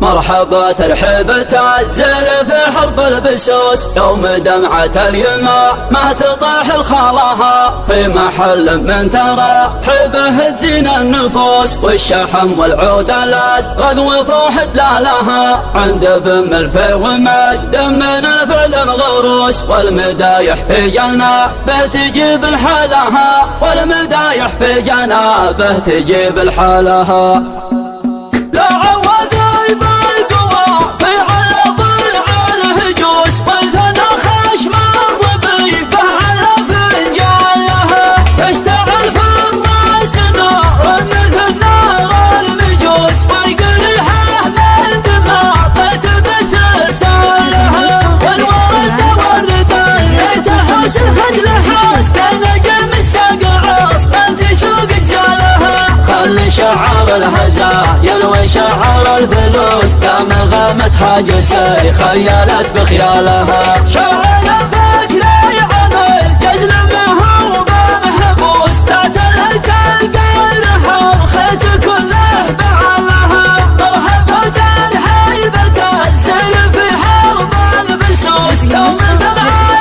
مرحبا ترحيبة الزر في حرب البسوس، يوم دمعة اليما ما تطيح الخالها، في محل من ترى حبه تزين النفوس، والشحم والعود الازرق وفوح دلالها، عند بم الفي ومجد من الفعل الغروس، والمدايح في جنابه تجيب الحالها، والمدايح في جنابه تجيب الحالها. لا عوذي بالقوى في عرض الهجوس، والثنى خشم الضبيبه على فنجالها، تشتعل في الراس نار مثل نار المجوس، ويقرحه من دماغه تبث سالها، والورد تورد ليت حوس الهجل حاس، لنجم الساق عاص من تشوق جزالها، خلي شعار الهزايل وشعار الفلوس، دام غامت حاجسي خيالت بخيالها، شعر فكري عمل جزل مهوب محبوس، اعتلت القرحر خيت كله بعلها، مرحبا الحيبة الزر في حرب البسوس، يوم دمعة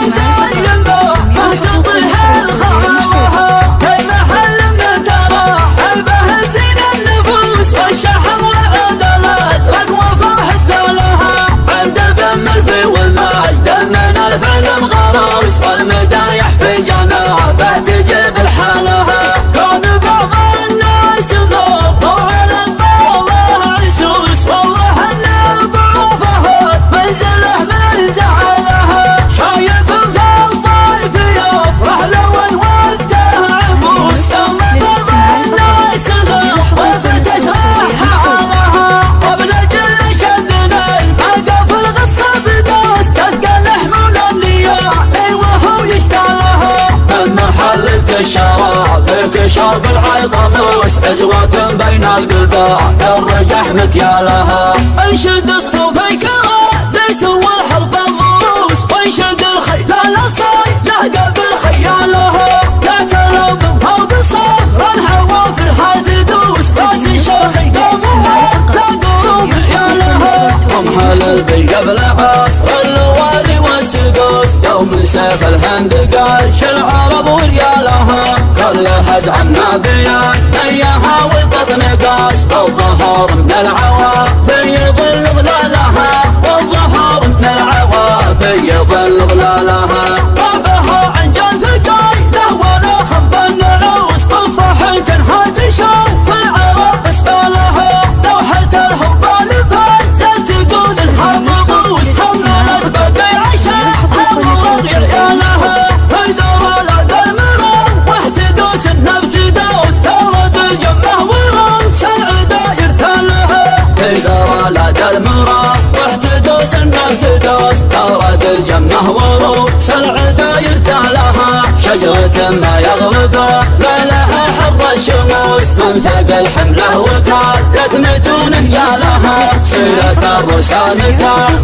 اليما ما تطيح الخالها، في محل من ترى حبه تزين النفوس، والشحم والعود الازرق وفوح دلالها، عند بم الفي والمجد من الفعل الغروس، والمدايح في جنابه تجيب الحالها، كون بعض الناس مروا على الطاوله عسوس، والله النبع فهد منزله من زعلها، شايب في الضيف يفرح لو وقته عبوس، يوم بعض الناس الضيف تشرح حالها، قبل كل شد الموقف الغصه بدوس، تثقل حمول الليالي وهو يشتغلها، من محل الشراب في شرب العيطموس، عزوة بين القلبان الرجح مكيالها، انشد صفوف كرادس والحرب الضروس، وانشد الخيلان الصيلة قبل خيالها، لا تلوم فوق صفر الحوافر هتدوس، راس الشيخ قومها لا قروم عيالها، هم حلل بالقبل عصر اللوالي والسدوس، يوم سيف الهند قرش العرب وريالها، كل هزع النبيان نيها والبطن قاس، بالظهر من العوافي يظل ظلالها، والظهر من العوافي يظل ظلالها، ربها عن جنث قايله ولا خب النعوس، طفح كانها تشوف العرب اسبالها، لوحة الهبال فزت تقول لها طقوس، هملت بقي عشاها وغير عيالها، اذا ولد المرام واحتدوس النبت دوس، تورد الجمه وروس العدا يرثالها، اذا ولد المرام واحتدوس النبت دوس، تورد الجمه وروس العدا يرثالها، شجرة ما يغلب ليلها حر الشموس، من ثقل حمله وكالت متونه يالها، سيرة الرسال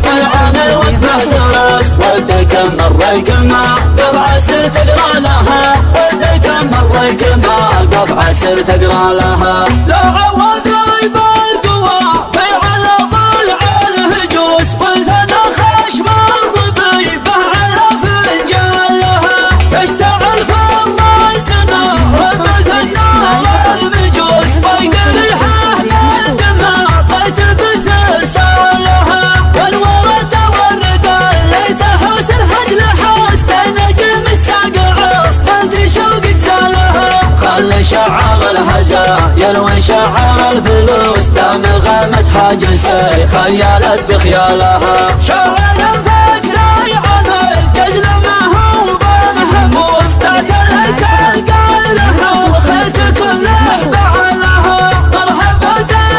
طلعان الوقفه دروس، ودك مريك ما قبع سر تقرا لها، ودك مريك ما قبع سر تقرا لها، لا عوذي بالقوى في على ضلع الهجوس، والثنى خشم الضبيبه على فنجالها، تشتعل في الراس نار مثل نار المجوس، ويقرحه من دماغه تبث سالها، والورد تورد ليت حوس الهجل حاس، لنجم الساق عاص من تشوق جزالها، خلي شعار الهزايل وشعار الفلوس، دام غامت حاجسي خيالت بخيالها، شعر فكري عمل جزل مهوب محبوس، اعتلت القرحر خيت كله بعلها، مرحبا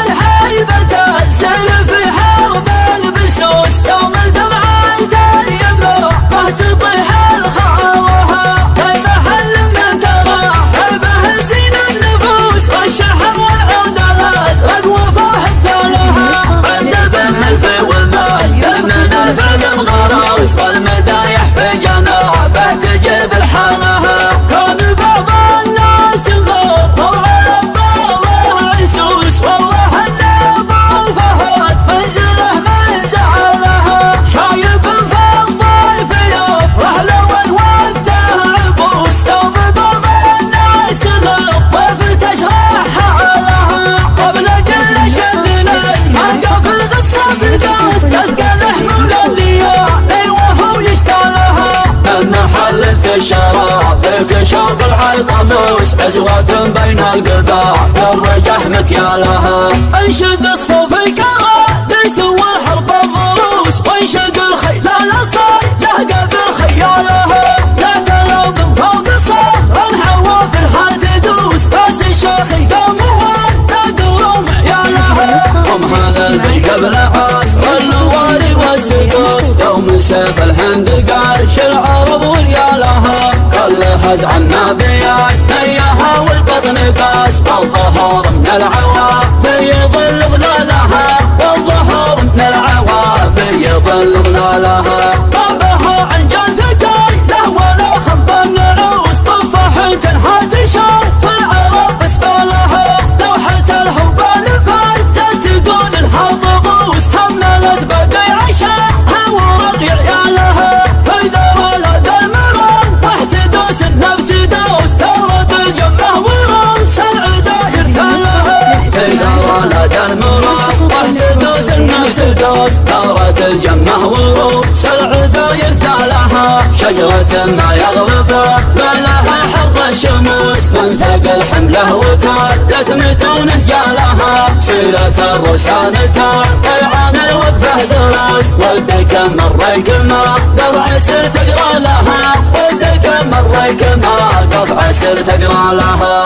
الحيبة الزر في حرب البسوس، يوم دمعة اليما ما تطيح الخالها، في محل من ترى حبه تزين النفوس، والشحم والعود الازرق وفوح دلالها، عند بم الفي والمجد من الفعل الغروس، والمدايح في جنابه طاموس عزوات بين القبا الرجح مكيالها انشد صفوف الكراديس والحرب الضروس وانشد الخيل الاصاي يهقى خيالها لا ترى من فوق صخر حوافرها تدوس راس الشيخ يقامون تقروا معيالها هم هذا البي قبل عصر النواري والسدوس يوم سيف الهند قارش العرب وريالها كل هز عنا بيان نياها والبطن قاس والظهر من العوافي يظل ظلالها والظهر من العوافي يظل ظلالها ربها عن جنثتي له ولا خب النعوس طفح تنهى تشار في العرب اسفلها لوحة الحب الفازة تقول لها طقوس هملت بدي عشاها ورقي عيالها إذا ولد المرام واحتدوس النبت دوس دورة الجمه ورمس العداير كالها إذا ولد المرام واحتدوس النبت دوس دورة الجمه ورمس العداير كالها شجرة ما يغلب لها حر الشموس من ثقل حمله وكالت متونه جالها سيرة الرسالة طيعان الوقفه درس ودك مريك ما قطع سر تقرا لها ودك مريك ما قطع سر تقرا لها